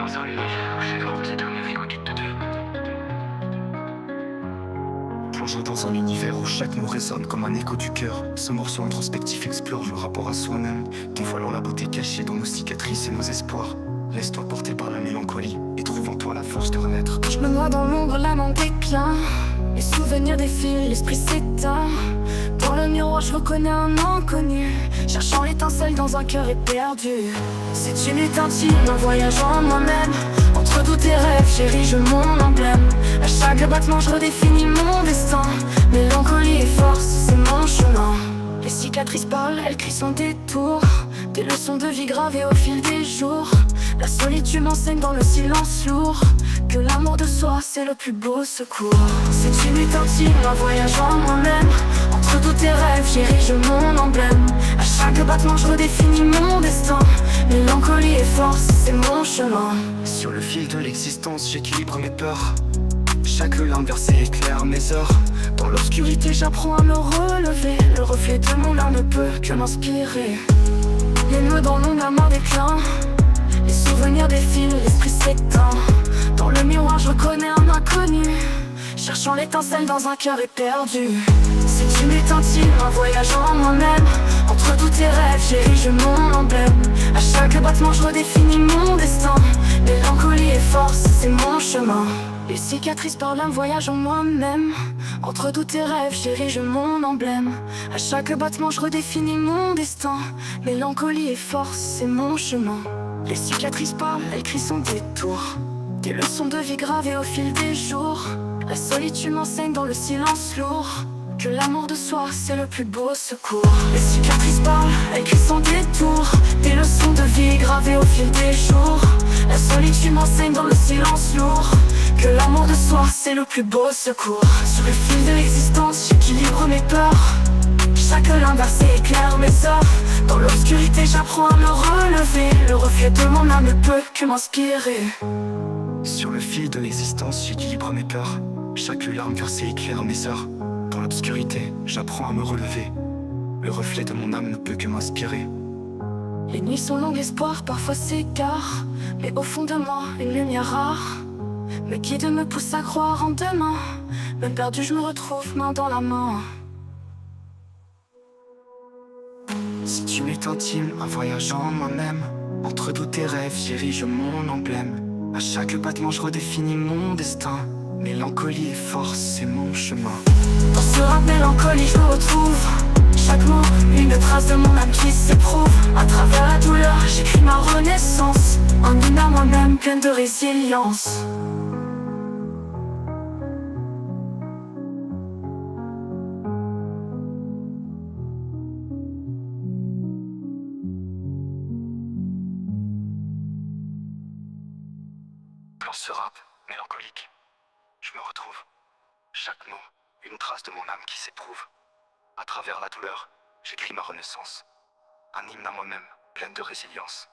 dans un lit, j'ai grandi de mes écoutes de deux. Plongeant dans un univers où chaque mot résonne comme un écho du cœur. Ce morceau introspectif explore le rapport à soi-même, dévoilant la beauté cachée dans nos cicatrices et nos espoirs. Laisse-toi porter par la mélancolie et trouve en toi la force de renaître. Je me noie dans l'ombre, l'âme en déclin. Les souvenirs défilent, l'esprit s'éteint. Dans le miroir, je reconnais un inconnu, cherchant l'étincelle dans un cœur éperdu. C'est une lutte intime, un voyage en moi-même. Entre doutes et rêves, j'érige mon emblème. À chaque battement, je redéfinis mon destin. Mélancolie et force, c'est mon chemin. Les cicatrices parlent, elles crient sans détour. Des leçons de vie gravées au fil des jours. La solitude m'enseigne dans le silence lourd que l'amour de soi, c'est le plus beau secours. C'est une lutte intime, un voyage en moi-même. Entre doutes et rêves, j'érige mon emblème. À chaque battement, je redéfinis mon destin. Mélancolie et force, c'est mon chemin. Sur le fil de l'existence, j'équilibre mes peurs. Chaque larme versée éclaire mes heures. Dans l'obscurité, j'apprends à me relever. Le reflet de mon âme ne peut que m'inspirer. Les nœuds dans l'ombre, la main déclin. Les souvenirs défilent, l'esprit s'éteint. Dans le miroir, je reconnais un inconnu, cherchant l'étincelle dans un cœur éperdu. C'est une lutte intime, un voyage en moi-même. Entre doutes et rêves, j'érige mon emblème. À chaque battement, je redéfinis mon destin. Mélancolie et force, c'est mon chemin. Les cicatrices parlent un voyage en moi-même. Entre doutes et rêves, j'érige mon emblème. À chaque battement, je redéfinis mon destin. Mélancolie et force, c'est mon chemin. Les cicatrices parlent, elles crient sans détour. Des leçons de vie gravées au fil des jours. La solitude m'enseigne dans le silence lourd que l'amour de soi, c'est le plus beau secours. Les cicatrices parlent, elles crient sans détour. Des leçons de vie gravées au fil des jours. La solitude m'enseigne dans le silence lourd que l'amour de soi, c'est le plus beau secours. Sur le fil de l'existence, j'équilibre mes peurs. Chaque larme versée éclaire mes heures. Dans l'obscurité, j'apprends à me relever. Le reflet de mon âme ne peut que m'inspirer. Sur le fil de l'existence, j'équilibre mes peurs. Chaque larme versée éclaire mes heures. Dans l'obscurité, j'apprends à me relever. Le reflet de mon âme ne peut que m'inspirer. Les nuits sont longues, l'espoir parfois s'égare. Mais au fond de moi, une lumière rare me guide, me pousse à croire en demain. Même perdu, je me retrouve main dans la main. C'est une lutte intime, un voyage en moi-même. Entre doutes et rêves, j'érige mon emblème. À chaque battement, je redéfinis mon destin. Mélancolie et force, c'est mon chemin. Dans ce rap mélancolie, je me retrouve. Chaque mot, une trace de mon âme qui s'éprouve. À travers la douleur, j'écris ma renaissance. Un hymne à moi-même, pleine de résilience. Dans ce rap mélancolique, je me retrouve. Chaque mot, une trace de mon âme qui s'éprouve. À travers la douleur, j'écris ma renaissance. Un hymne à moi-même, pleine de résilience.